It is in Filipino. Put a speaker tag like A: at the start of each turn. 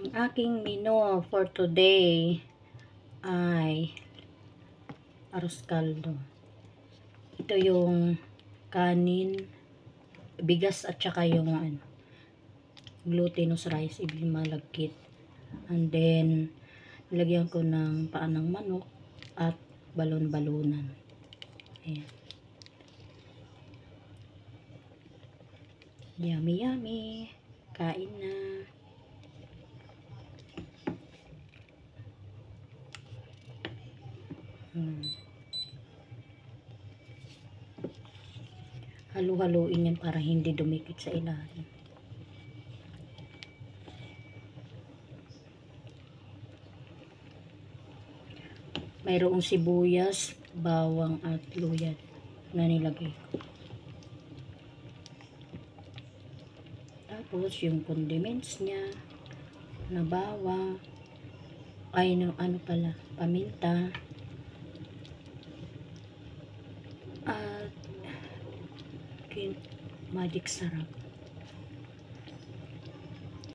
A: Ang aking menu for today ay arroz caldo. Ito yung kanin, bigas at saka yung glutinous rice, ibig malagkit. And then, nilagyan ko ng paa ng manok at balon-balunan. Ayan. Yummy, yummy. Kain na. Halu-haluin yan para hindi dumikit sa ilalim. Mayroong sibuyas, bawang at luya na nilagay ko. Tapos yung condiments niya na bawang, paminta at magic sarap.